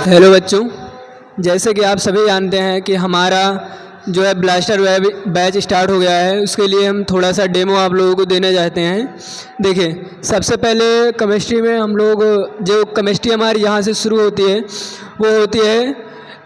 Hello बच्चों, जैसे कि आप सभी जानते हैं कि हमारा जो है ब्लास्टर बैच स्टार्ट हो गया है। उसके लिए हम थोड़ा सा डेमो आप लोगों को देने चाहते हैं। देखिए, सबसे पहले केमिस्ट्री में हम लोग जो केमिस्ट्री हमारी यहाँ से शुरू होती है वो होती है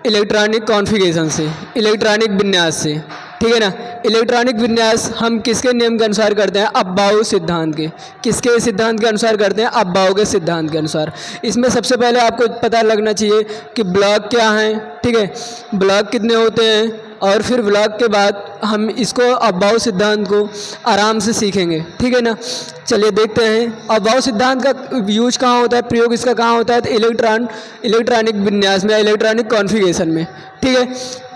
इलेक्ट्रॉनिक कॉन्फ़िगरेशन से, इलेक्ट्रॉनिक विन्यास से, ठीक है ना। इलेक्ट्रॉनिक विन्यास हम किसके नियम के अनुसार करते हैं? अप्पाउ सिद्धांत के। किसके सिद्धांत के अनुसार करते हैं? अप्पाउ के सिद्धांत के अनुसार। इसमें सबसे पहले आपको पता लगना चाहिए कि ब्लॉक क्या हैं, ठीक है, ब्लॉक कितने होते हैं, और फिर ब्लॉक के बाद हम इसको अप्पाउ सिद्धांत को आराम से सीखेंगे, ठीक है ना। चलिए देखते हैं अप्पाउ सिद्धांत का यूज कहाँ होता है, प्रयोग इसका कहाँ होता है? तो इलेक्ट्रॉनिक विन्यास में, इलेक्ट्रॉनिक कॉन्फ़िगरेशन में, ठीक है।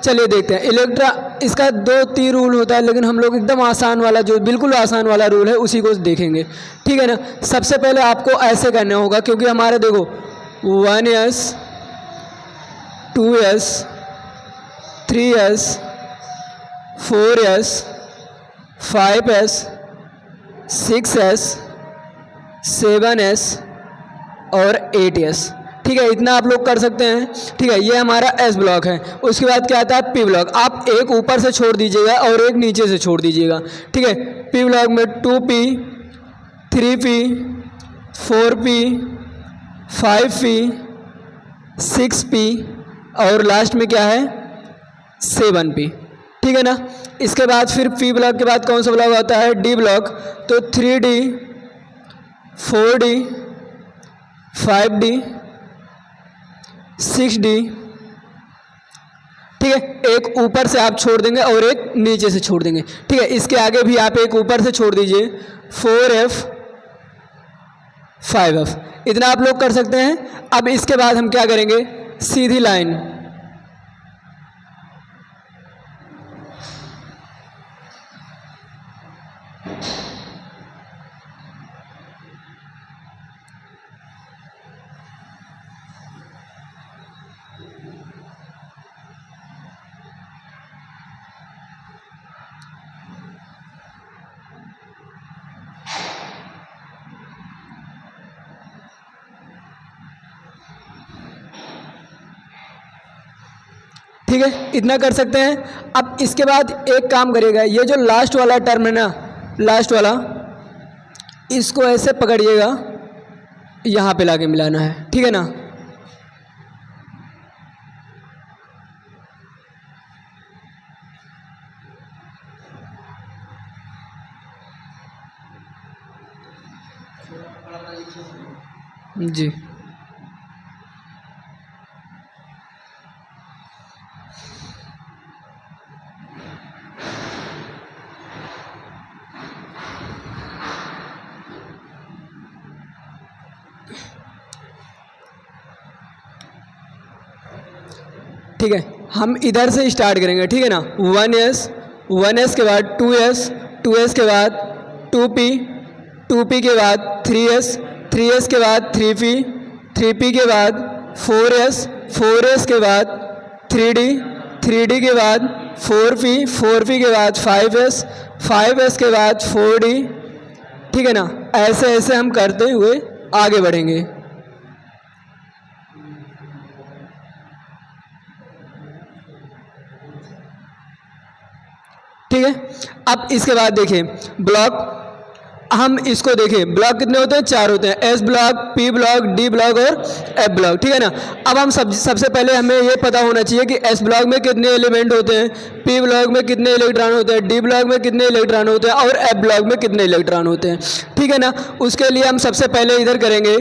चलिए देखते हैं। इसका 2-3 रूल होता है, लेकिन हम लोग एकदम आसान वाला, जो बिल्कुल आसान वाला रूल है उसी को देखेंगे, ठीक है ना। सबसे पहले आपको ऐसे करना होगा, क्योंकि हमारे देखो 1s 2s 3s 4s 5s 6s 7s और 8s, ठीक है। इतना आप लोग कर सकते हैं, ठीक है। ये हमारा एस ब्लॉक है। उसके बाद क्या आता है? P block. आप एक ऊपर से छोड़ दीजिएगा और एक नीचे से छोड़ दीजिएगा, ठीक है। पी ब्लॉक में 2p 3p 4p 5p 6p और लास्ट में क्या है? 7p, ठीक है ना। इसके बाद फिर पी ब्लॉक के बाद कौन सा ब्लॉक आता है? D block. तो 3d 4d 5d 6d, ठीक है। एक ऊपर से आप छोड़ देंगे और एक नीचे से छोड़ देंगे, ठीक है। इसके आगे भी आप एक ऊपर से छोड़ दीजिए, 4f 5f। इतना आप लोग कर सकते हैं। अब इसके बाद हम क्या करेंगे? सीधी लाइन, ठीक है, इतना कर सकते हैं। अब इसके बाद एक काम करिएगा, ये जो लास्ट वाला टर्म है ना, लास्ट वाला, इसको ऐसे पकड़िएगा, यहाँ पे लाके मिलाना है, ठीक है ना। जी, ठीक है। हम इधर से स्टार्ट करेंगे, ठीक है ना। 1s के बाद 2s के बाद 2p, 2p के बाद 3s के बाद 3p के बाद 4s के बाद 3d के बाद 4p के बाद 5s के बाद 4d, ठीक है ना। ऐसे ऐसे हम करते हुए आगे बढ़ेंगे। ठीक है। अब इसके बाद देखिए ब्लॉक, हम इसको देखें, ब्लॉक कितने होते हैं? 4 होते हैं, S block, P block, D block और एफ ब्लॉक, ठीक है ना। अब हम सबसे पहले हमें ये पता होना चाहिए कि एस ब्लॉक में कितने एलिमेंट होते हैं, पी ब्लॉक में कितने इलेक्ट्रॉन होते हैं, डी ब्लॉक में कितने इलेक्ट्रॉन होते हैं और एफ ब्लॉक में कितने इलेक्ट्रॉन होते हैं, ठीक है ना। उसके लिए हम सबसे पहले इधर करेंगे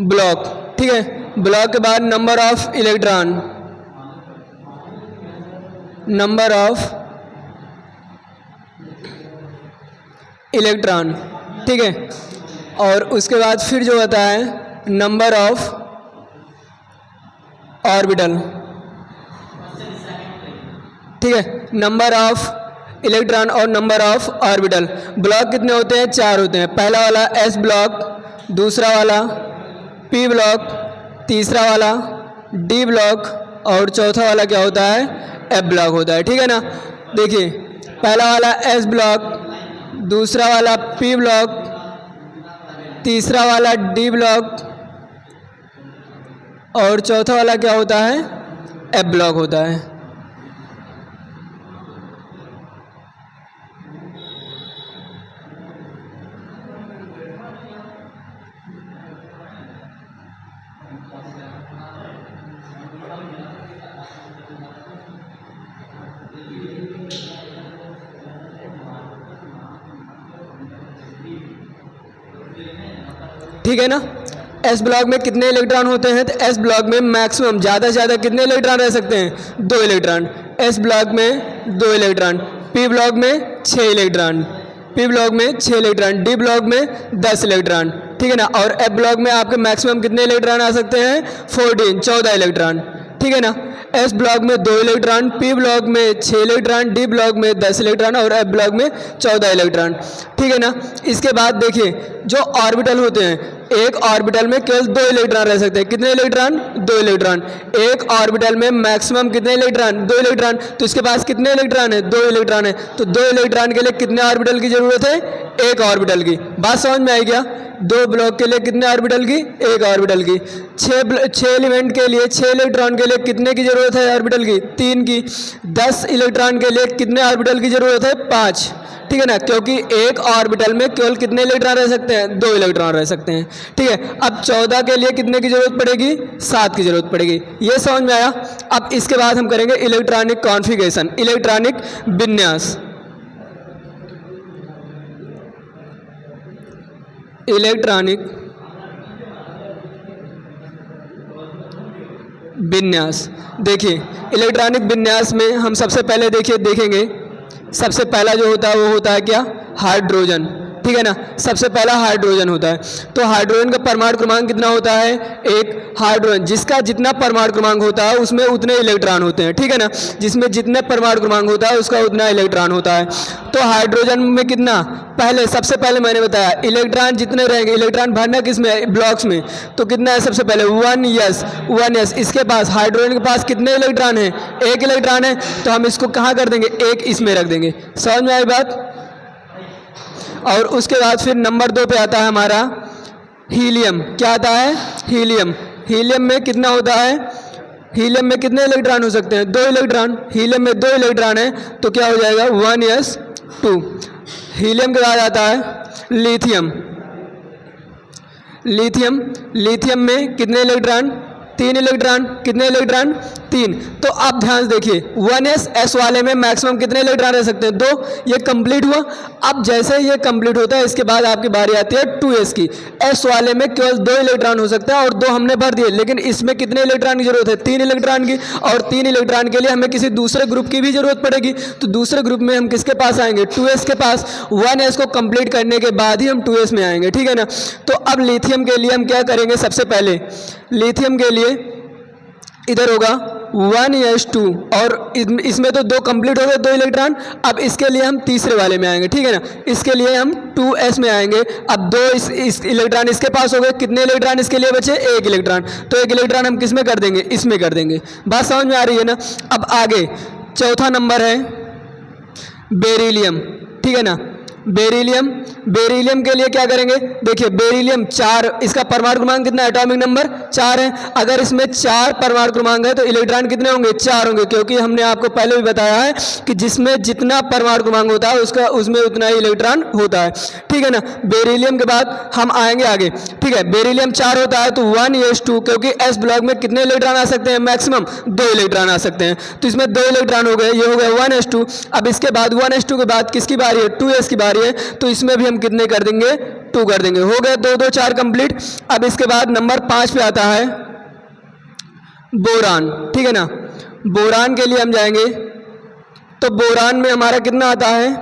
ब्लॉक, ठीक है। ब्लॉक के बाद number of electron, number of electron, ठीक है। और उसके बाद फिर जो होता है नंबर ऑफ ऑर्बिटल, ठीक है, नंबर ऑफ इलेक्ट्रॉन और नंबर ऑफ ऑर्बिटल। ब्लॉक कितने होते हैं? 4 होते हैं। पहला वाला एस ब्लॉक, दूसरा वाला पी ब्लॉक, तीसरा वाला डी ब्लॉक और चौथा वाला क्या होता है? एफ ब्लॉक होता है, ठीक है ना। देखिए पहला वाला एस ब्लॉक, दूसरा वाला पी ब्लॉक, तीसरा वाला डी ब्लॉक और चौथा वाला क्या होता है? एफ ब्लॉक होता है। ठीक है ना। एस ब्लॉक में कितने इलेक्ट्रॉन होते हैं? तो एस ब्लॉक में मैक्सिमम ज़्यादा से ज़्यादा कितने इलेक्ट्रॉन रह सकते हैं? 2 इलेक्ट्रॉन। एस ब्लॉक में 2 इलेक्ट्रॉन, पी ब्लॉक में 6 इलेक्ट्रॉन, पी ब्लॉक में 6 इलेक्ट्रॉन, डी ब्लॉक में 10 इलेक्ट्रॉन, ठीक है ना। और एफ ब्लॉक में आपके मैक्सिमम कितने इलेक्ट्रॉन आ सकते हैं? 14 इलेक्ट्रॉन, ठीक है ना। एस ब्लॉक में 2 इलेक्ट्रॉन, पी ब्लॉक में 6 इलेक्ट्रॉन, डी ब्लॉक में 10 इलेक्ट्रॉन और एफ ब्लॉक में 14 इलेक्ट्रॉन, ठीक है ना। इसके बाद देखिए जो ऑर्बिटल होते हैं, एक ऑर्बिटल में केवल 2 इलेक्ट्रॉन रह सकते हैं। कितने इलेक्ट्रॉन? 2 इलेक्ट्रॉन। एक ऑर्बिटल में मैक्सिमम कितने इलेक्ट्रॉन? 2 इलेक्ट्रॉन। तो इसके पास कितने इलेक्ट्रॉन है? 2 इलेक्ट्रॉन है। तो 2 इलेक्ट्रॉन के लिए कितने ऑर्बिटल की जरूरत है? एक ऑर्बिटल की। बात समझ में आई क्या? 2 ब्लॉक के लिए कितने ऑर्बिटल की? एक ऑर्बिटल की। 6 एलिमेंट के लिए 6 इलेक्ट्रॉन के लिए कितने की जरूरत है ऑर्बिटल की? 3 की। 10 इलेक्ट्रॉन के लिए कितने ऑर्बिटल की जरूरत है? 5, ठीक है ना। क्योंकि एक ऑर्बिटल में केवल कितने इलेक्ट्रॉन रह सकते हैं? 2 इलेक्ट्रॉन रह सकते हैं, ठीक है। अब 14 के लिए कितने की जरूरत पड़ेगी? 7 की जरूरत पड़ेगी। ये समझ में आया। अब इसके बाद हम करेंगे इलेक्ट्रॉनिक कॉन्फ़िगरेशन, इलेक्ट्रॉनिक विन्यास। इलेक्ट्रॉनिक विन्यास, देखिए इलेक्ट्रॉनिक विन्यास में हम सबसे पहले देखेंगे सबसे पहला जो होता है वो होता है क्या? हाइड्रोजन, ठीक है ना। सबसे पहला हाइड्रोजन होता है। तो हाइड्रोजन का परमाणु क्रमांक कितना होता है? एक। हाइड्रोजन जिसका जितना परमाणु क्रमांक होता है उसमें उतने इलेक्ट्रॉन होते हैं, ठीक है ना। जिसमें जितने परमाणु क्रमांक होता है उसका उतना इलेक्ट्रॉन होता है। तो हाइड्रोजन में कितना? पहले सबसे पहले मैंने बताया इलेक्ट्रॉन जितने रहेंगे, इलेक्ट्रॉन भरना किसमें? ब्लॉक्स में। तो कितना है सबसे पहले? 1s। इसके पास हाइड्रोजन के पास कितने इलेक्ट्रॉन है? एक इलेक्ट्रॉन है। तो हम इसको कहाँ कर देंगे? एक इसमें रख देंगे। समझ में आई बात? और उसके बाद फिर नंबर 2 पे आता है हमारा हीलियम। क्या आता है? हीलियम। हीलियम में कितना होता है? हीलियम में कितने इलेक्ट्रॉन हो सकते हैं? 2 इलेक्ट्रॉन। हीलियम में 2 इलेक्ट्रॉन है तो क्या हो जाएगा? 1s2। हीलियम के बाद आता है लिथियम। लिथियम में कितने इलेक्ट्रॉन? 3 इलेक्ट्रॉन। कितने इलेक्ट्रॉन? 3। तो अब ध्यान से देखिए 1s वाले में मैक्सिमम कितने इलेक्ट्रॉन रह सकते हैं? 2। ये कंप्लीट हुआ। अब जैसे ये कंप्लीट होता है इसके बाद आपकी बारी आती है 2s की। s वाले में केवल 2 इलेक्ट्रॉन हो सकता है और 2 हमने भर दिए, लेकिन इसमें कितने इलेक्ट्रॉन की जरूरत है? 3 इलेक्ट्रॉन की। और 3 इलेक्ट्रॉन के लिए हमें किसी दूसरे ग्रुप की भी जरूरत पड़ेगी। तो दूसरे ग्रुप में हम किसके पास आएंगे? 2s के पास। 1s को कंप्लीट करने के बाद ही हम 2s में आएंगे, ठीक है ना। तो अब लिथियम के लिए हम क्या करेंगे? सबसे पहले लिथियम के लिए इधर होगा 1s2 और इसमें तो 2 कंप्लीट हो गए, 2 इलेक्ट्रॉन। अब इसके लिए हम तीसरे वाले में आएंगे, ठीक है ना। इसके लिए हम 2s में आएंगे। अब 2 इस इलेक्ट्रॉन इसके पास हो गए। कितने इलेक्ट्रॉन इसके लिए बचे? 1 इलेक्ट्रॉन। तो 1 इलेक्ट्रॉन हम किस में कर देंगे? इसमें कर देंगे। बात समझ में आ रही है ना। अब आगे चौथा नंबर है बेरिलियम, ठीक है ना। बेरिलियम के लिए क्या करेंगे? देखिए बेरिलियम 4, इसका परमाणु क्रमांक कितना है? एटॉमिक नंबर 4 है। अगर इसमें 4 परमाणु क्रमांक है तो इलेक्ट्रॉन कितने होंगे? 4 होंगे, क्योंकि हमने आपको पहले भी बताया है कि जिसमें जितना परमाणु क्रमांक होता है उसमें उतना ही इलेक्ट्रॉन होता है, ठीक है ना। बेरिलियम के बाद हम आएंगे आगे, ठीक है। बेरिलियम 4 होता है तो 1s2, क्योंकि s ब्लॉक में कितने इलेक्ट्रॉन आ सकते हैं? मैक्सिमम 2 इलेक्ट्रॉन आ सकते हैं। तो इसमें 2 इलेक्ट्रॉन हो गए, ये हो गया 1s2। अब इसके बाद 1s2 के बाद किसकी बारी है? 2s की बारी है। तो इसमें भी हम कितने कर देंगे? 2 कर देंगे। हो गए 2 2 4 कंप्लीट। अब इसके बाद नंबर 5 पे आता है बोरान, ठीक है ना। बोरान के लिए हम जाएंगे तो बोरान में हमारा कितना आता है?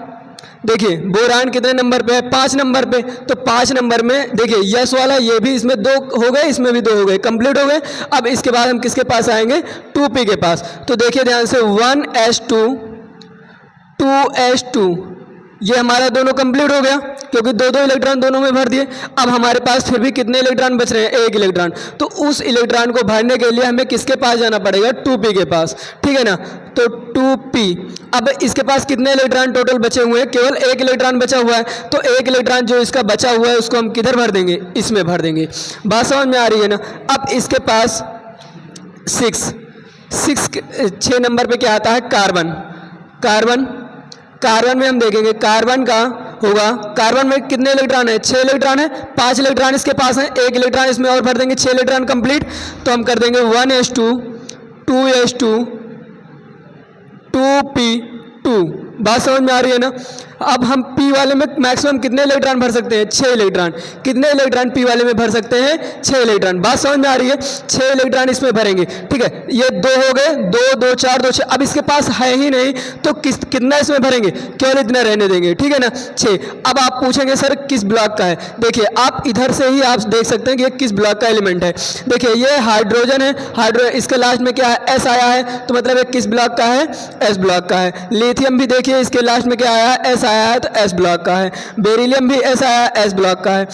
देखिए बोरान कितने नंबर पे है, 5 नंबर पे। तो 5 नंबर में देखिए यस वाला ये भी, इसमें 2 हो गए, इसमें भी 2 हो गए, कंप्लीट हो गए। अब इसके बाद हम किसके पास आएंगे, 2p के पास। तो देखिए ध्यान से 1s2 2s2 ये हमारा दोनों कंप्लीट हो गया, क्योंकि 2 इलेक्ट्रॉन दोनों में भर दिए। अब हमारे पास फिर भी कितने इलेक्ट्रॉन बच रहे हैं, 1 इलेक्ट्रॉन। तो उस इलेक्ट्रॉन को भरने के लिए हमें किसके पास जाना पड़ेगा, 2p के पास, ठीक है ना। तो 2p, अब इसके पास कितने इलेक्ट्रॉन टोटल बचे हुए हैं, केवल 1 इलेक्ट्रॉन बचा हुआ है। तो 1 इलेक्ट्रॉन जो इसका बचा हुआ है उसको हम किधर भर देंगे, इसमें भर देंगे। बात समझ में आ रही है ना। अब इसके पास 6 नंबर पे क्या आता है, कार्बन में हम देखेंगे कार्बन का होगा, कार्बन में कितने इलेक्ट्रॉन है, 6 इलेक्ट्रॉन है, 5 इलेक्ट्रॉन इसके पास है, 1 इलेक्ट्रॉन इसमें और भर देंगे, 6 इलेक्ट्रॉन कंप्लीट। तो हम कर देंगे 1s2 2s2 2p2। बात समझ में आ रही है ना। अब हम p वाले में मैक्सिमम कितने इलेक्ट्रॉन भर सकते हैं, 6 इलेक्ट्रॉन। कितने इलेक्ट्रॉन p वाले में भर सकते हैं, 6 इलेक्ट्रॉन। बात समझ में आ रही है, 6 इलेक्ट्रॉन इसमें भरेंगे, ठीक है। ये 2 हो गए, 2 2 4 2 6। अब इसके पास है ही नहीं तो कितना इसमें भरेंगे, केवल इतना रहने देंगे, ठीक है ना, 6। अब आप पूछेंगे सर किस ब्लॉक का है। देखिए आप इधर से ही आप देख सकते हैं कि ये किस ब्लॉक का एलिमेंट है। देखिए ये हाइड्रोजन है, इसके लास्ट में क्या है, S आया है, तो मतलब ये किस ब्लॉक का है, S ब्लॉक का है। लिथियम भी देखिए इसके लास्ट में क्या आया है, S आया है, तो S ब्लॉक का है। बेरिलियम भी S आया है, S ब्लॉक का है।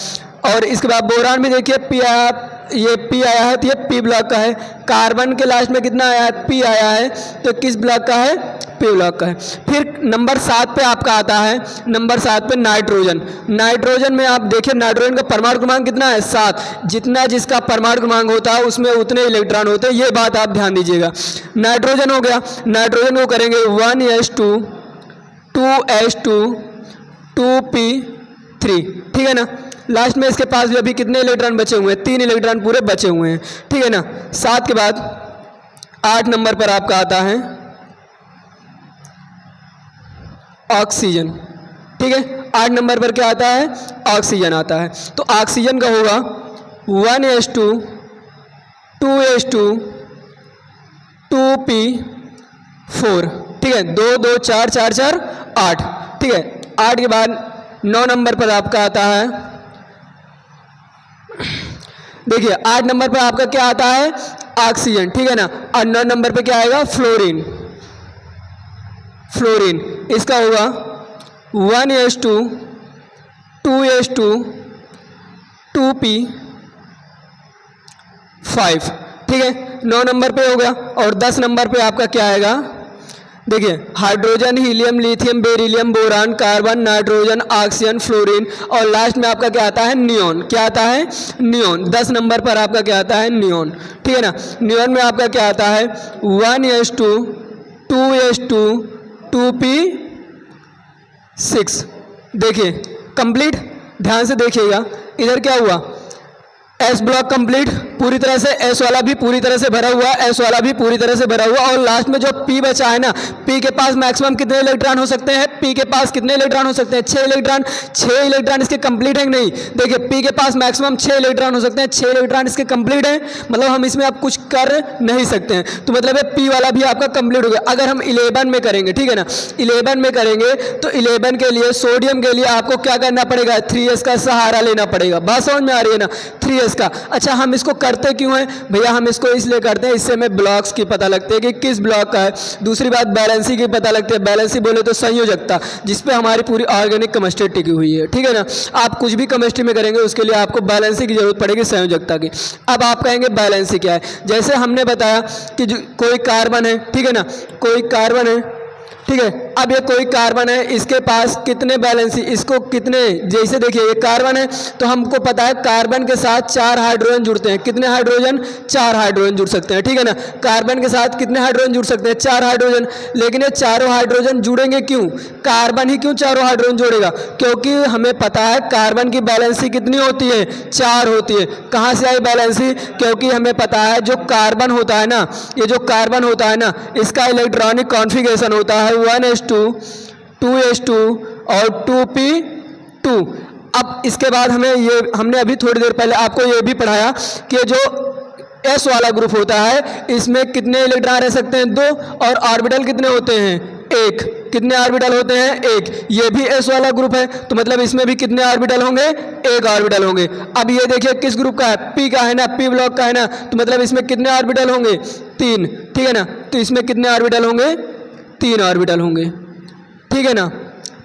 और इसके बाद बोरान भी देखिए P आया, ये P आया है, तो ये P ब्लॉक का है। कार्बन के लास्ट में कितना आया है, P आया है, तो किस ब्लॉक का है, P ब्लॉक का है। फिर नंबर 7 पे आपका आता है, नंबर 7 पे नाइट्रोजन में आप देखिए नाइट्रोजन का परमाणु क्रमांक कितना है, 7। जितना जिसका परमाणु क्रमांक होता है उसमें उतने इलेक्ट्रॉन होते हैं, ये बात आप ध्यान दीजिएगा। नाइट्रोजन हो गया, नाइट्रोजन को करेंगे 1s2 2s2 2p3, ठीक है ना। लास्ट में इसके पास भी अभी कितने इलेक्ट्रॉन बचे हुए हैं, 3 इलेक्ट्रॉन पूरे बचे हुए हैं, ठीक है ना। 7 के बाद 8 नंबर पर आपका आता है ऑक्सीजन, ठीक है। 8 नंबर पर क्या आता है, ऑक्सीजन आता है। तो ऑक्सीजन का होगा 1s2 2s2 2p4, ठीक है। 2 2 4 4 4 8, ठीक है। 8 के बाद 9 नंबर पर आपका आता है, देखिए 8 नंबर पर आपका क्या आता है, ऑक्सीजन, ठीक है ना। और 9 नंबर पे क्या आएगा, फ्लोरीन। इसका होगा 1s2 2s2 2p5, ठीक है। 9 नंबर पे हो गया। और 10 नंबर पे आपका क्या आएगा, देखिए hydrogen, helium, lithium, beryllium, boron, carbon, nitrogen, oxygen, fluorine, और लास्ट में आपका क्या आता है, नियॉन। क्या आता है, नियॉन। 10 नंबर पर आपका क्या आता है, नियॉन, ठीक है ना। नियॉन में आपका क्या आता है 1s2 2s2 2p6। देखिए कंप्लीट, ध्यान से देखिएगा इधर क्या हुआ, S ब्लॉक कंप्लीट पूरी तरह से, S वाला भी पूरी तरह से भरा हुआ, S वाला भी पूरी तरह से भरा हुआ। और लास्ट में जो P बचा है ना, P के पास मैक्सिमम कितने इलेक्ट्रॉन हो सकते हैं, P के पास कितने इलेक्ट्रॉन हो सकते हैं, 6 इलेक्ट्रॉन। 6 इलेक्ट्रॉन इसके कंप्लीट है कि नहीं, देखिए P के पास मैक्सिमम 6 इलेक्ट्रॉन हो सकते हैं, 6 इलेक्ट्रॉन इसके कंप्लीट है, मतलब हम इसमें आप कुछ कर नहीं सकते हैं। तो मतलब है P वाला भी आपका कंप्लीट हो गया। अगर हम 11 में करेंगे, ठीक है ना, 11 में करेंगे तो 11 के लिए, सोडियम के लिए आपको क्या करना पड़ेगा, 3s का सहारा लेना पड़ेगा। बात समझ में आ रही है ना, 3s का। अच्छा हम इसको करते क्यों हैं भैया, हम इसको इसलिए करते हैं, इससे हमें ब्लॉक्स की पता लगती है कि किस ब्लॉक का है। दूसरी बात बैलेंसी की पता लगती है, बैलेंसी बोले तो संयोजकता, जिसपे हमारी पूरी ऑर्गेनिक केमिस्ट्री टिकी हुई है, ठीक है ना। आप कुछ भी केमिस्ट्री में करेंगे उसके लिए आपको बैलेंसी की जरूरत पड़ेगी, संयोजकता की। अब आप कहेंगे बैलेंसी क्या है, जैसे हमने बताया कि कोई कार्बन है, ठीक है ना, कोई कार्बन है, ठीक है। अब ये कोई कार्बन है, इसके पास कितने बैलेंसी, इसको कितने, जैसे देखिए ये कार्बन है तो हमको पता है कार्बन के साथ 4 हाइड्रोजन जुड़ते हैं। कितने हाइड्रोजन, 4 हाइड्रोजन जुड़ सकते हैं, ठीक है ना। कार्बन के साथ कितने हाइड्रोजन जुड़ सकते हैं, 4 हाइड्रोजन। लेकिन ये चारों हाइड्रोजन जुड़ेंगे क्यों, कार्बन ही क्यों चारों हाइड्रोजन जोड़ेगा, क्योंकि हमें पता है कार्बन की बैलेंसी कितनी होती है, 4 होती है। कहाँ से आई बैलेंसी, क्योंकि हमें पता है जो कार्बन होता है ना, ये जो कार्बन होता है ना, इसका इलेक्ट्रॉनिक कॉन्फ़िगरेशन होता है 1s2 2s2 और 2p2। अब इसके बाद हमने अभी थोड़ी देर पहले आपको ये भी पढ़ाया कि जो S वाला ग्रुप होता है इसमें कितने इलेक्ट्रॉन रह सकते हैं, 2, और ऑर्बिटल कितने होते हैं, 1। कितने ऑर्बिटल होते हैं? एक। ये भी s वाला ग्रुप है तो मतलब इसमें भी कितने ऑर्बिटल होंगे? एक ऑर्बिटल होंगे। अब ये देखिए किस ग्रुप का है? p का है ना, p ब्लॉक का है ना, तो मतलब इसमें कितने ऑर्बिटल होंगे? 3, ठीक है ना। तो इसमें कितने ऑर्बिटल होंगे? 3 ऑर्बिटल होंगे, ठीक है ना,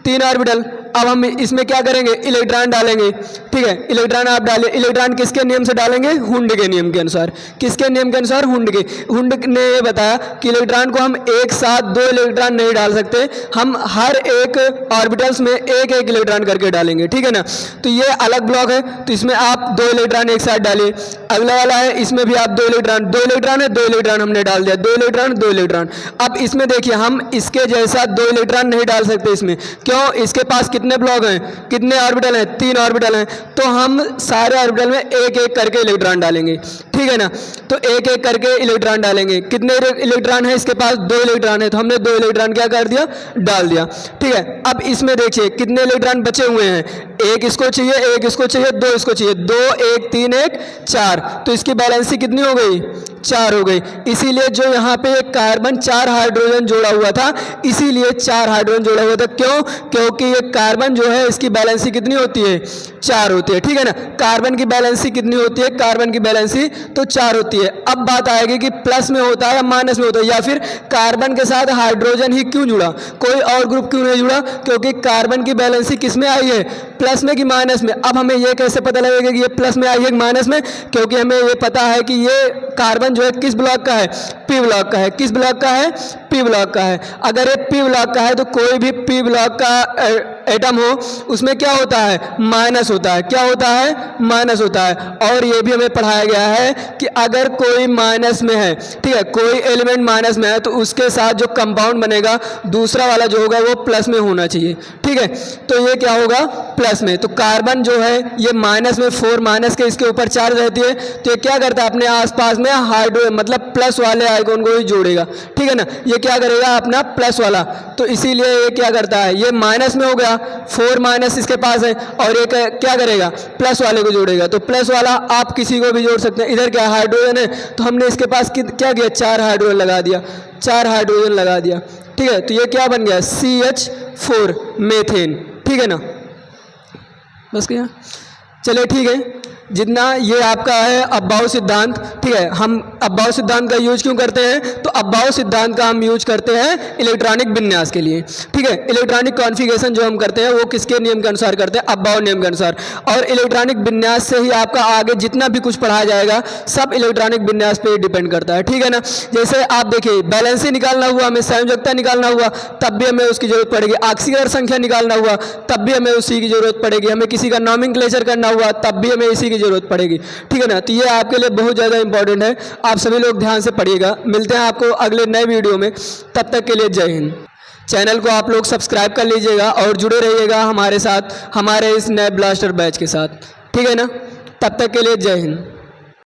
3 ऑर्बिटल। अब हम इसमें क्या करेंगे? इलेक्ट्रॉन डालेंगे, ठीक है। इलेक्ट्रॉन आप डालें, इलेक्ट्रॉन किसके नियम से डालेंगे? हुंड के नियम के अनुसार। किसके नियम के अनुसार? हुंड के। हुंड ने ये बताया कि इलेक्ट्रॉन को हम एक साथ 2 इलेक्ट्रॉन नहीं डाल सकते, हम हर एक ऑर्बिटल्स में एक एक इलेक्ट्रॉन करके डालेंगे, ठीक है ना। तो ये अलग ब्लॉक है, तो इसमें आप 2 इलेक्ट्रॉन एक साथ डालिए। अगला वाला है, इसमें भी आप 2 इलेक्ट्रॉन, 2 इलेक्ट्रॉन है, 2 इलेक्ट्रॉन हमने डाल दिया, 2 इलेक्ट्रॉन, 2 इलेक्ट्रॉन। अब इसमें देखिए हम इसके जैसा 2 इलेक्ट्रॉन नहीं डाल सकते इसमें, क्यों? इसके पास कितने ब्लॉक हैं? कितने ऑर्बिटल हैं? 3 ऑर्बिटल हैं। तो हम सारे ऑर्बिटल में एक एक करके इलेक्ट्रॉन डालेंगे, ठीक है ना। तो एक एक करके इलेक्ट्रॉन डालेंगे। कितने इलेक्ट्रॉन है इसके पास? 2 इलेक्ट्रॉन है, तो हमने 2 इलेक्ट्रॉन क्या कर दिया? डाल दिया, ठीक है। अब इसमें देखिए कितने इलेक्ट्रॉन बचे हुए हैं? एक इसको चाहिए, एक इसको चाहिए, 2 इसको चाहिए, 2 1 3 1 4। तो इसकी बैलेंसी कितनी हो गई? 4 हो गई। इसीलिए जो यहाँ पे एक कार्बन 4 हाइड्रोजन जोड़ा हुआ था, इसीलिए 4 हाइड्रोजन जोड़ा हुआ था। क्यों? क्योंकि ये कार्बन जो है इसकी बैलेंसी कितनी होती है? 4 होती है, ठीक है ना। कार्बन की बैलेंसी कितनी होती है? कार्बन की बैलेंसी तो 4 होती है। अब बात आएगी कि प्लस में होता है या माइनस में होता है, या फिर कार्बन के साथ हाइड्रोजन ही क्यों जुड़ा, कोई और ग्रुप क्यों नहीं जुड़ा? क्योंकि कार्बन की बैलेंसी किस में आई है? प्लस में कि माइनस में? अब हमें ये कैसे पता लगेगा कि ये प्लस में आई है कि माइनस में? क्योंकि हमें ये पता है कि ये कार्बन जो है किस ब्लॉक का है? p ब्लॉक का है। किस ब्लॉक का है? p ब्लॉक का है। अगर ये p ब्लॉक का है तो कोई भी p ब्लॉक का एटम हो उसमें क्या होता है? माइनस होता है। क्या होता है? माइनस होता है। और ये भी हमें पढ़ाया गया है कि अगर कोई माइनस में है, ठीक है, कोई एलिमेंट माइनस में है तो उसके साथ जो कंपाउंड बनेगा दूसरा वाला जो होगा वो प्लस में होना चाहिए, ठीक है। तो ये क्या होगा? प्लस में। तो कार्बन जो है ये माइनस में, 4 माइनस के इसके ऊपर चार्ज रहती है, तो ये क्या करता है? अपने आसपास में हाइड्रो मतलब प्लस वाले आइकॉन को ही जोड़ेगा, ठीक है ना। ये क्या करेगा? अपना प्लस वाला। तो इसीलिए ये क्या करता है? ये माइनस में हो गया, 4 माइनस इसके पास है, और एक क्या करेगा? प्लस वाले को जोड़ेगा। तो प्लस वाला आप किसी को भी जोड़ सकते हैं। इधर क्या हाइड्रोजन है, तो हमने इसके पास क्या किया? 4 हाइड्रोजन लगा दिया, 4 हाइड्रोजन लगा दिया, ठीक है। तो ये क्या बन गया? CH4 मेथेन, ठीक है ना। बस क्या? चलिए ठीक है, जितना ये आपका है अब्बाउ सिद्धांत, ठीक है। हम अब्बाउ सिद्धांत का यूज क्यों करते हैं? तो अब्बाउ सिद्धांत का हम यूज करते हैं इलेक्ट्रॉनिक विन्यास के लिए, ठीक है। इलेक्ट्रॉनिक कॉन्फ़िगरेशन जो हम करते हैं वो किसके नियम के अनुसार करते हैं? अब्बाउ नियम के अनुसार। और इलेक्ट्रॉनिक विन्यास से ही आपका आगे जितना भी कुछ पढ़ाया जाएगा सब इलेक्ट्रॉनिक विन्यास पे डिपेंड करता है, ठीक है ना। जैसे आप देखिए बैलेंसी निकालना हुआ, हमें संयोजकता निकालना हुआ, तब भी हमें उसकी जरूरत पड़ेगी। ऑक्सीजन संख्या निकालना हुआ तब भी हमें उसी की जरूरत पड़ेगी। हमें किसी का नॉमेनक्लेचर करना हुआ तब भी हमें इसी की जरूरत पड़ेगी, ठीक है ना। तो ये आपके लिए बहुत ज़्यादा इंपॉर्टेंट है, आप सभी लोग ध्यान से पढ़िएगा। मिलते हैं आपको अगले नए वीडियो में, तब तक के लिए जय हिंद। चैनल को आप लोग सब्सक्राइब कर लीजिएगा और जुड़े रहिएगा हमारे साथ, हमारे इस नए ब्लास्टर बैच के साथ, ठीक है ना। तब तक के लिए जय हिंद।